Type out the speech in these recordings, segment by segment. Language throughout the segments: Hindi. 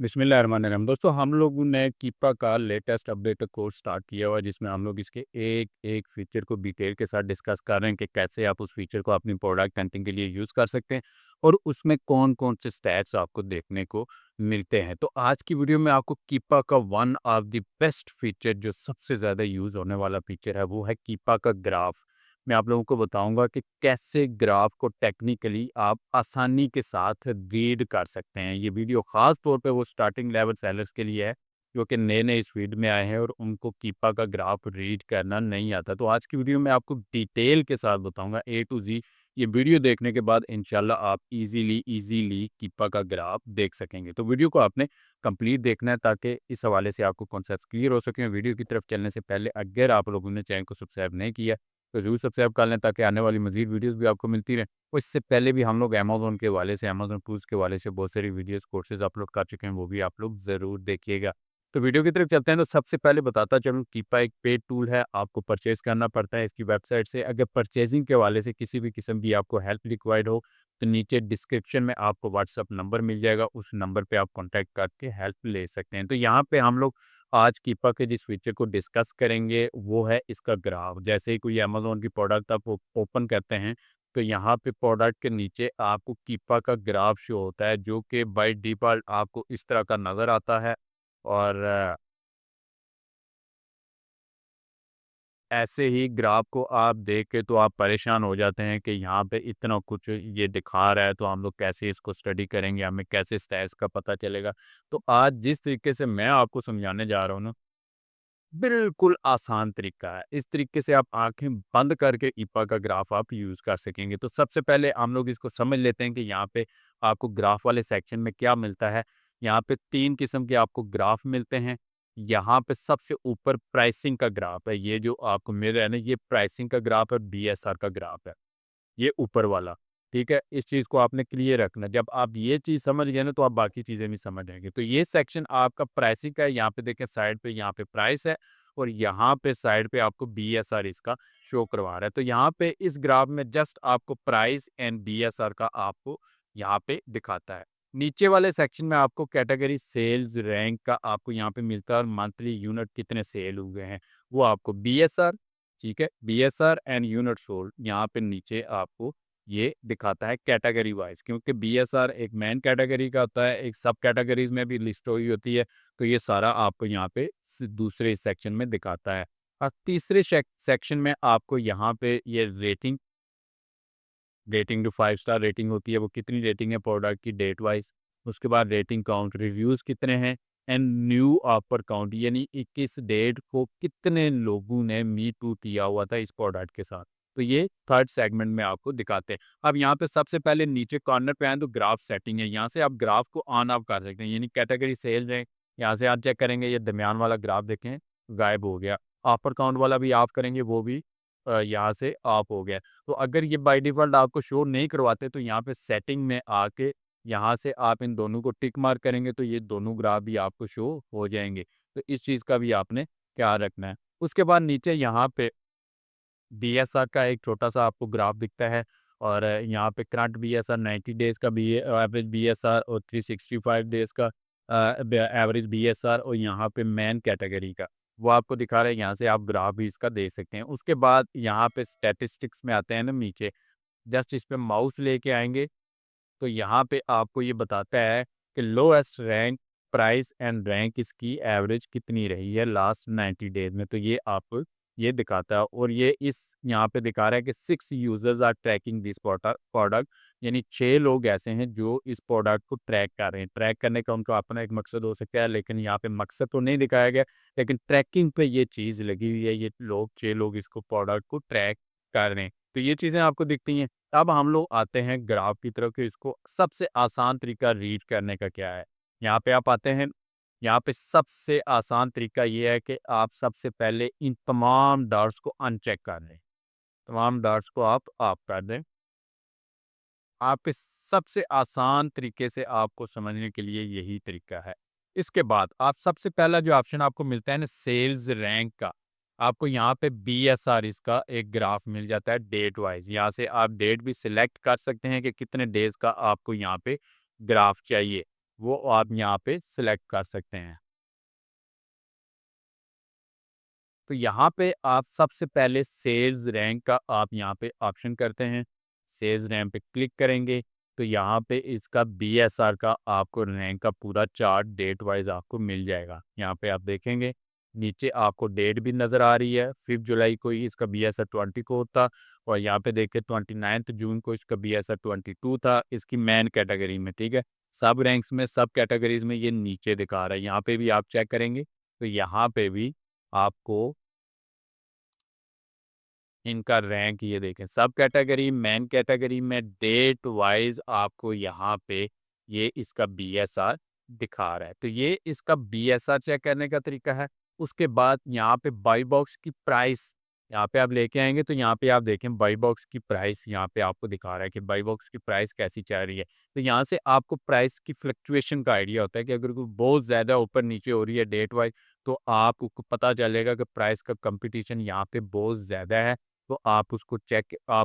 बिस्मिल्लाहिर्रहमानिर्रहीम। दोस्तों हम लोगों ने कीपा का लेटेस्ट अपडेट कोर्स स्टार्ट किया हुआ है जिसमें हम लोग इसके एक एक फीचर को डिटेल के साथ डिस्कस कर रहे हैं कि कैसे आप उस फीचर को अपनी प्रोडक्ट हंटिंग के लिए यूज़ कर सकते हैं और उसमें कौन कौन से स्टैट्स आपको देखने को मिलते हैं। तो आज की वीडियो में आपको कीपा का one of the best feature जो सबसे ज़्यादा यूज़ होने वाला फीचर है वो है कीपा का ग्राफ। मैं आप लोगों को बताऊंगा कि कैसे ग्राफ को टेक्निकली आप आसानी के साथ रीड कर सकते हैं। ये वीडियो ख़ास तौर पे वो स्टार्टिंग लेवल सेलर्स के लिए है जो कि नए नए इस फील्ड में आए हैं और उनको कीपा का ग्राफ रीड करना नहीं आता। तो आज की वीडियो में आपको डिटेल के साथ बताऊंगा ए टू जी। ये वीडियो देखने के बाद इंशाल्लाह आप इजीली कीपा का ग्राफ देख सकेंगे। तो वीडियो को आपने कंप्लीट देखना है ताकि इस हवाले से आपको कॉन्सेप्ट क्लियर हो सके। वीडियो की तरफ चलने से पहले अगर आप लोगों ने चैनल को सब्सक्राइब नहीं किया तो ज़रूर सब्सक्राइब कर लें ताकि आने वाली मज़ीद वीडियोज़ भी आपको मिलती रहें। और इससे पहले भी हम लोग अमेज़न के हवाले से, अमेज़न टूल्स के हवाले से बहुत सारी वीडियोज़, कोर्सेज़ अपलोड कर चुके हैं, वो भी आप लोग ज़रूर देखिएगा। तो वीडियो की तरफ चलते हैं। तो सबसे पहले बताता चलूँ, कीपा एक पेड टूल है, आपको परचेज़ करना पड़ता है इसकी वेबसाइट से। अगर परचेज़िंग के हवाले से किसी भी किस्म की आपको हेल्प रिक्वायर्ड हो, तो नीचे डिस्क्रिप्शन में आपको व्हाट्सएप नंबर मिल जाएगा, उस नंबर पे आप कॉन्टैक्ट करके हेल्प ले सकते हैं। तो यहाँ पे हम लोग आज कीपा के जिस फीचर को डिस्कस करेंगे वो है इसका ग्राफ। जैसे ही कोई अमेज़न की प्रोडक्ट आप ओपन करते हैं तो यहाँ पे प्रोडक्ट के नीचे आपको कीपा का ग्राफ शो होता है जो कि बाय डिफ़ॉल्ट आपको इस तरह का नज़र आता है। और ऐसे ही ग्राफ को आप देख के तो आप परेशान हो जाते हैं कि यहाँ पे इतना कुछ ये दिखा रहा है, तो हम लोग कैसे इसको स्टडी करेंगे, हमें कैसे स्टैट्स का पता चलेगा। तो आज जिस तरीके से मैं आपको समझाने जा रहा हूँ ना, बिल्कुल आसान तरीका है। इस तरीके से आप आँखें बंद करके ईपा का ग्राफ आप यूज़ कर सकेंगे। तो सबसे पहले हम लोग इसको समझ लेते हैं कि यहाँ पे आपको ग्राफ वाले सेक्शन में क्या मिलता है। यहाँ पे 3 किस्म के आपको ग्राफ मिलते हैं। यहाँ पे सबसे ऊपर प्राइसिंग का ग्राफ है। ये जो आपको मिल रहा है ना, ये प्राइसिंग का ग्राफ है, बीएसआर का ग्राफ है। ये ऊपर वाला, ठीक है? इस चीज़ को आपने क्लियर रखना है। जब आप ये चीज़ समझ गए ना, तो आप बाकी चीज़ें भी समझ जाएँगे। तो ये सेक्शन आपका प्राइसिंग का है। यहाँ पे देखें साइड पे, यहाँ पे प्राइस है और यहाँ पे साइड पे आपको बीएसआर इसका शो करवा रहा है। तो यहाँ पे इस ग्राफ में जस्ट आपको प्राइस एंड बीएसआर का आपको यहाँ पे दिखाता है। नीचे वाले सेक्शन में आपको कैटेगरी सेल्स रैंक का आपको यहाँ पे मिलता है और मंथली यूनिट कितने सेल हुए हैं, वो आपको बीएसआर, ठीक है? बीएसआर एंड यूनिट सोल्ड यहाँ पे नीचे आपको ये दिखाता है कैटेगरी वाइज, क्योंकि बीएसआर एक मेन कैटेगरी का होता है, एक सब कैटेगरीज में भी लिस्ट हुई होती है। तो ये सारा आपको यहाँ पे दूसरे सेक्शन में दिखाता है। और तीसरे सेक्शन में आपको यहाँ पे ये रेटिंग, रेटिंग जो 5 स्टार रेटिंग होती है वो कितनी रेटिंग है प्रोडक्ट की डेट वाइज। उसके बाद रेटिंग काउंट, रिव्यूज़ कितने हैं एंड न्यू ऑफर काउंट, यानी 21 डेट को कितने लोगों ने मी टू किया हुआ था इस प्रोडक्ट के साथ। तो ये थर्ड सेगमेंट में आपको दिखाते हैं। अब यहाँ पे सबसे पहले नीचे कॉर्नर पे आए तो ग्राफ सेटिंग है। यहाँ से आप ग्राफ को ऑन ऑफ कर सकते हैं, यानी कैटेगरी सेल है। यहाँ से आप चेक करेंगे, ये दरमियान वाला ग्राफ देखें गायब हो गया। ऑफर काउंट वाला भी ऑफ करेंगे, वो भी यहाँ से ऑफ हो गया। तो अगर ये बाय डिफ़ॉल्ट आपको शो नहीं करवाते तो यहाँ पे सेटिंग में आके यहाँ से आप इन दोनों को टिक मार्क करेंगे तो ये दोनों ग्राफ भी आपको शो हो जाएँगे। तो इस चीज़ का भी आपने ख्याल रखना है। उसके बाद नीचे यहाँ पे बीएसआर का एक छोटा-सा आपको ग्राफ दिखता है और यहाँ पे करंट बीएसआर 90 डेज़ का बी एवरेज बीएसआर और 365 डेज़ का एवरेज बीएसआर और यहाँ पे मेन कैटेगरी का, वो आपको दिखा रहा है। यहाँ से आप ग्राफ भी इसका देख सकते हैं। उसके बाद यहाँ पे स्टैटिस्टिक्स में आते हैं ना नीचे, जस्ट इस पे माउस लेके आएँगे तो यहाँ पे आपको ये बताता है कि lowest rank price and rank इसकी एवरेज कितनी रही है लास्ट 90 डेज में। तो ये आप ये दिखाता है और ये इस यहाँ पे दिखा रहा है कि 6 users are tracking this product, यानी 6 लोग ऐसे हैं जो इस प्रोडक्ट को ट्रैक कर रहे हैं। ट्रैक करने का उनका अपना एक मकसद हो सकता है, लेकिन यहाँ पे मकसद तो नहीं दिखाया गया, लेकिन ट्रैकिंग पे ये चीज़ लगी हुई है। ये लोग 6 लोग इसको प्रोडक्ट को ट्रैक कर रहे हैं। तो ये चीज़ें आपको दिखती हैं। अब हम लोग आते हैं ग्राफ की तरफ कि इसको सबसे आसान तरीका रीड करने का क्या है। यहाँ पे आप आते हैं, यहाँ पे सबसे आसान तरीका ये है कि आप सबसे पहले इन तमाम डॉट्स को अनचेक कर दें। तमाम डॉट्स को आप ऑफ कर दें। आपके सबसे आसान तरीके से आपको समझने के लिए यही तरीका है। इसके बाद आप सबसे पहला जो ऑप्शन आपको मिलता है ना सेल्स रैंक का, आपको यहाँ पे बीएसआर इसका एक ग्राफ मिल जाता है डेट वाइज। यहाँ से आप डेट भी सिलेक्ट कर सकते हैं कि कितने डेज का आपको यहाँ पे ग्राफ चाहिए। वो आप यहाँ पे सिलेक्ट कर सकते हैं। तो यहाँ पे आप सबसे पहले सेल्स रैंक का आप यहाँ पे ऑप्शन करते हैं। सेल्स रैंक पे क्लिक करेंगे तो यहाँ पे इसका बीएसआर का आपको रैंक का पूरा चार्ट डेट वाइज आपको मिल जाएगा। यहाँ पे आप देखेंगे नीचे आपको डेट भी नज़र आ रही है, 5 जुलाई को ही इसका बीएसआर 20 को था और यहाँ पे देखिए 29 जून को इसका बीएसआर 22 था इसकी मेन कैटेगरी में, ठीक है। सब रैंक्स में, सब कैटेगरीज में ये नीचे दिखा रहा है। यहाँ पे भी आप चेक करेंगे तो यहाँ पे भी आपको इनका रैंक ये देखें, सब कैटेगरी मेन कैटेगरी में डेट वाइज आपको यहाँ पे ये इसका बीएसआर दिखा रहा है। तो ये इसका बीएसआर चेक करने का तरीका है। उसके बाद यहाँ पे बाई बॉक्स की प्राइस यहाँ पे आप लेके आएंगे तो यहाँ पे आप देखें बाई बॉक्स की प्राइस यहाँ पे आपको दिखा रहा है कि बाई बॉक्स की प्राइस कैसी चल रही है। तो यहाँ से आपको प्राइस की फ्लक्चुएशन का आइडिया होता है कि अगर कोई बहुत ज़्यादा ऊपर नीचे हो रही है डेट वाइज तो आपको पता चलेगा कि प्राइस का कंपटीशन यहाँ पे बहुत ज़्यादा है, तो आप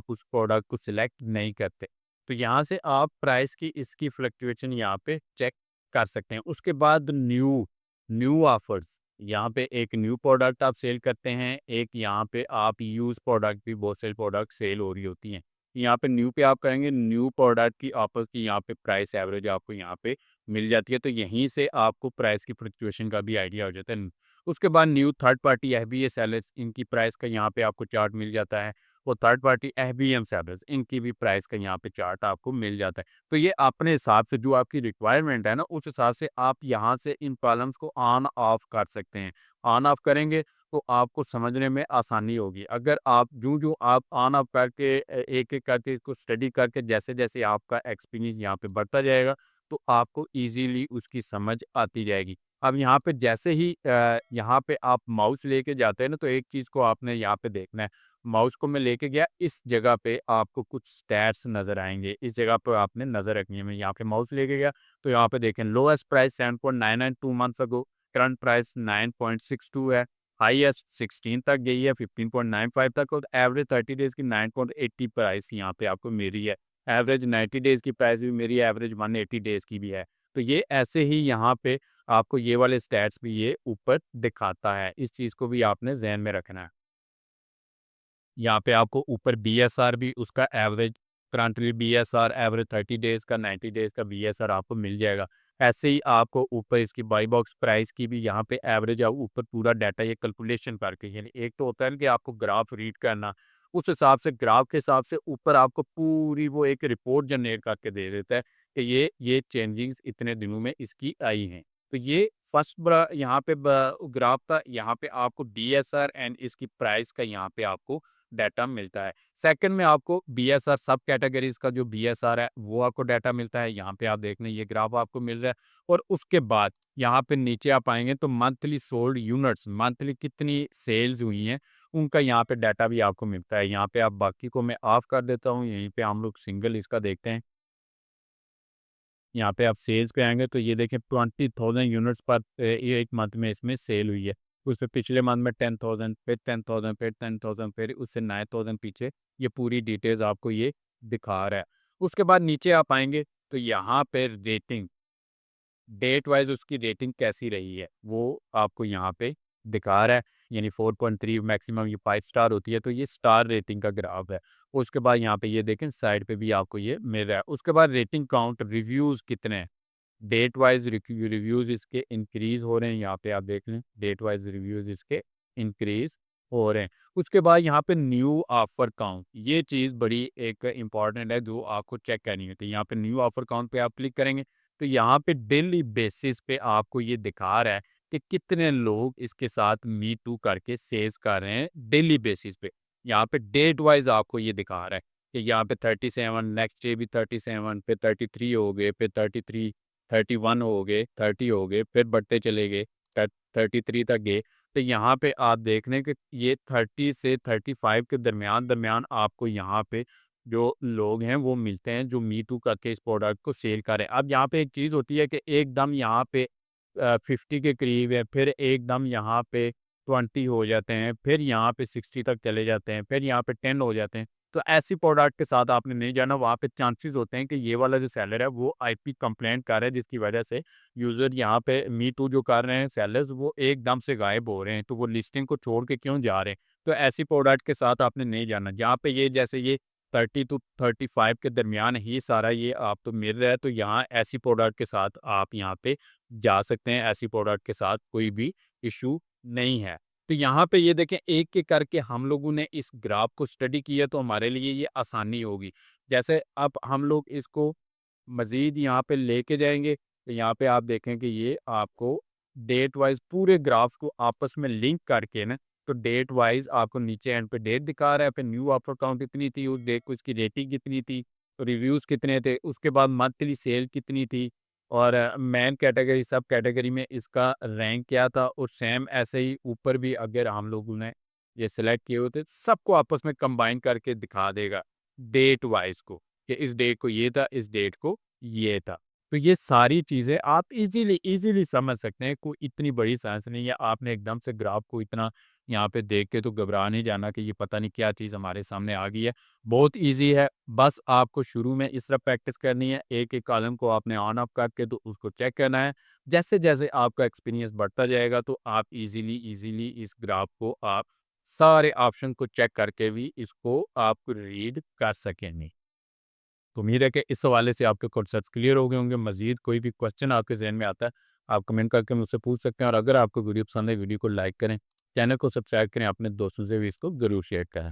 उस प्रोडक्ट को सिलेक्ट नहीं करते। तो यहाँ से आप प्राइस की इसकी फ्लक्चुएशन यहाँ पे चेक कर सकते हैं। उसके बाद न्यू न्यू ऑफर्स, यहाँ पे एक न्यू प्रोडक्ट आप सेल करते हैं, एक यहाँ पे आप यूज़ प्रोडक्ट भी बहुत सारी प्रोडक्ट सेल हो रही होती हैं। यहाँ पे न्यू पे आप करेंगे, न्यू प्रोडक्ट की ऑफर्स की यहाँ पे प्राइस एवरेज आपको यहाँ पे मिल जाती है। तो यहीं से आपको प्राइस की फ्लक्चुएशन का भी आइडिया हो जाता है। उसके बाद new third party FBA sellers, इनकी प्राइस का यहाँ पे आपको चार्ट मिल जाता है। और थर्ड पार्टी एफबीएम सेलर्स, इनकी भी प्राइस का यहाँ पे चार्ट आपको मिल जाता है। तो ये अपने हिसाब से जो आपकी रिक्वायरमेंट है ना, उस हिसाब से आप यहाँ से इन कॉलम्स को ऑन ऑफ कर सकते हैं। ऑन ऑफ करेंगे तो आपको समझने में आसानी होगी। अगर आप जो आप ऑन ऑफ करके एक एक करके इसको स्टडी करके जैसे जैसे आपका एक्सपीरियंस यहाँ पे बढ़ता जाएगा तो आपको इजीली उसकी समझ आती जाएगी। अब यहाँ पे जैसे ही यहाँ पे आप माउस लेके जाते हैं ना, तो एक चीज़ को आपने यहाँ पे देखना है। माउस को मैं लेके गया, इस जगह पे आपको कुछ स्टैट्स नज़र आएँगे, इस जगह पे आपने नज़र रखनी है। मैं यहाँ पे माउस लेके गया, तो यहाँ पे देखें lowest price 7.992 months ago, current price 9.62 है, हाईएस्ट 16 तक गई है, 15.95 तक, और एवरेज 30 डेज़ की 9.80 प्राइस यहाँ पे आपको मिल रही है। एवरेज 90 डेज़ की प्राइस भी मेरी, एवरेज 180 डेज़ की भी है। तो ये ऐसे ही यहाँ पे आपको ये वाले स्टैट्स भी ये ऊपर दिखाता है। इस चीज़ को भी आपने ज़हन में रखना है। यहाँ पे आपको ऊपर बीएसआर भी उसका average, currently BSR average 30 days का, 90 डेज़ का बीएसआर आपको मिल जाएगा। ऐसे ही आपको ऊपर इसकी बाई बॉक्स प्राइस की भी यहाँ पे एवरेज आप ऊपर पूरा डाटा ये कैलकुलेशन करके, यानी एक तो होता है ना कि आपको ग्राफ रीड करना, उस हिसाब से ग्राफ के हिसाब से ऊपर आपको पूरी वो एक रिपोर्ट जनरेट करके दे देता है कि ये चेंजिंग्स इतने दिनों में इसकी आई हैं। तो ये फर्स्ट यहाँ पे ग्राफ था, यहाँ पे आपको बीएसआर एंड इसकी प्राइस का यहाँ पे आपको डाटा मिलता है। सेकंड में आपको बीएसआर सब कैटेगरीज का जो बीएसआर है वो आपको डाटा मिलता है। यहाँ पे आप देख लें ये ग्राफ आपको मिल रहा है। और उसके बाद यहाँ पे नीचे आप आएंगे तो मंथली सोल्ड यूनिट्स, मंथली कितनी सेल्स हुई हैं, उनका यहाँ पे डाटा भी आपको मिलता है। यहाँ पे आप बाकी को मैं ऑफ कर देता हूँ, यहीं पे हम लोग सिंगल इसका देखते हैं। यहाँ पे आप सेल्स पे आएँगे तो ये देखें 20,000 यूनिट्स पर ये एक मंथ में इसमें सेल हुई है। उसमें पिछले मंथ में 10,000, फिर 10,000, फिर 10,000, फिर उससे 9,000 पीछे ये पूरी डिटेल्स आपको ये दिखा रहा है। उसके बाद नीचे आप आएँगे तो यहाँ पे रेटिंग, डेट वाइज़ उसकी रेटिंग कैसी रही है, वो आपको यहाँ पे दिखा रहा है। यानी 4.3 मैक्सिमम ये 5 स्टार होती है, तो ये स्टार रेटिंग का ग्राफ है। उसके बाद यहाँ पे ये देखें साइड पे भी आपको ये मिल रहा है। उसके बाद रेटिंग काउंट, रिव्यूज़ कितने हैं, डेट वाइज़ रिव्यूज़ इसके इंक्रीज़ हो रहे हैं, यहाँ पे आप देख लें डेट वाइज़ रिव्यूज़ इसके इंक्रीज़ हो रहे हैं। उसके बाद यहाँ पे न्यू ऑफ़र काउंट, ये चीज़ बड़ी एक इम्पॉर्टेंट है जो आपको चेक करनी होती है। यहाँ पे न्यू ऑफ़र काउंट पे आप क्लिक करेंगे तो यहाँ पे डेली बेसिस पे आपको ये दिखा रहा है कि कितने लोग इसके साथ मी टू करके सेल्स कर रहे हैं डेली बेसिस पे। यहाँ पे डेट वाइज़ आपको ये दिखा रहा है कि यहाँ पे 37, नेक्स्ट डे भी 37, फिर 33 हो गए, फिर 33, 31 हो गए, 30 हो गए, फिर बढ़ते चले गए, 33 तक गए। तो यहाँ पे आप देख रहे हैं कि ये 30 से 35 के दरमियान दरमियान आपको यहाँ पे जो लोग हैं वो मिलते हैं जो मी टू करके इस प्रोडक्ट को सेल करें। अब यहाँ पे एक चीज़ होती है कि एकदम यहाँ पे 50 के करीब है, फिर एकदम यहाँ पे 20 हो जाते हैं, फिर यहाँ पे 60 तक चले जाते हैं, फिर यहाँ पे 10 हो जाते हैं। तो ऐसी प्रोडक्ट के साथ आपने नहीं जाना, वहाँ पे चांसेस होते हैं कि ये वाला जो सेलर है वो आईपी कंप्लेंट कर रहा है, जिसकी वजह से यूज़र यहाँ पे मी टू जो कर रहे हैं सेलर्स, वो एकदम से गायब हो रहे हैं, तो वो लिस्टिंग को छोड़ के क्यों जा रहे हैं? तो ऐसी प्रोडक्ट के साथ आपने नहीं जाना। जहाँ पे ये जैसे ये 30 टू 35 के दरमियान ही सारा ये आपको मिल रहा है, तो यहाँ ऐसी प्रोडक्ट के साथ आप यहाँ पे जा सकते हैं। ऐसी प्रोडक्ट के साथ कोई भी इश्यू नहीं है। तो यहाँ पे ये देखें, एक-एक करके हम लोगों ने इस ग्राफ को स्टडी किया, तो हमारे लिए ये आसानी होगी। जैसे अब हम लोग इसको मज़ीद यहाँ पे लेके जाएँगे, तो यहाँ पे आप देखें कि ये आपको डेट वाइज़ पूरे ग्राफ्स को आपस में लिंक करके ना, तो डेट वाइज़ आपको नीचे एंड पे डेट दिखा रहा है, फिर न्यू ऑफ़र काउंट इतनी थी, उस डेट को इसकी रेटिंग कितनी थी, रिव्यूज़ कितने थे, उसके बाद मंथली सेल कितनी थी, और मेन कैटेगरी, सब कैटेगरी में इसका रैंक क्या था, और सेम ऐसे ही ऊपर भी अगर हम लोगों ने ये सेलेक्ट किए होते, सबको आपस में कंबाइन करके दिखा देगा डेट वाइज़ को, कि इस डेट को ये था, इस डेट को ये था। तो ये सारी चीज़ें आप इज़िली समझ सकते हैं, कोई इतनी बड़ी साइंस नहीं है। आपने एकदम से ग्राफ को इतना यहाँ पे देख के तो घबरा नहीं जाना कि ये पता नहीं क्या चीज़ हमारे सामने आ गई है। बहुत ईज़ी है, बस आपको शुरू में इस तरह प्रैक्टिस करनी है। एक-एक कॉलम को आपने ऑन ऑफ करके तो उसको चेक करना है। जैसे-जैसे आपका एक्सपीरियंस बढ़ता जाएगा, तो आप इज़िली इस ग्राफ को आप सारे ऑप्शन को चेक करके भी इसको आप रीड कर सकेंगे। तो उम्मीद है कि इस हवाले से आपके कॉन्सेप्ट्स क्लियर हो गए होंगे। मज़ीद कोई भी क्वेश्चन आपके ज़हन में आता है, आप कमेंट करके मुझसे पूछ सकते हैं, और अगर आपको वीडियो पसंद है, वीडियो को लाइक करें, चैनल को सब्सक्राइब करें, अपने दोस्तों से भी इसको ज़रूर शेयर करें।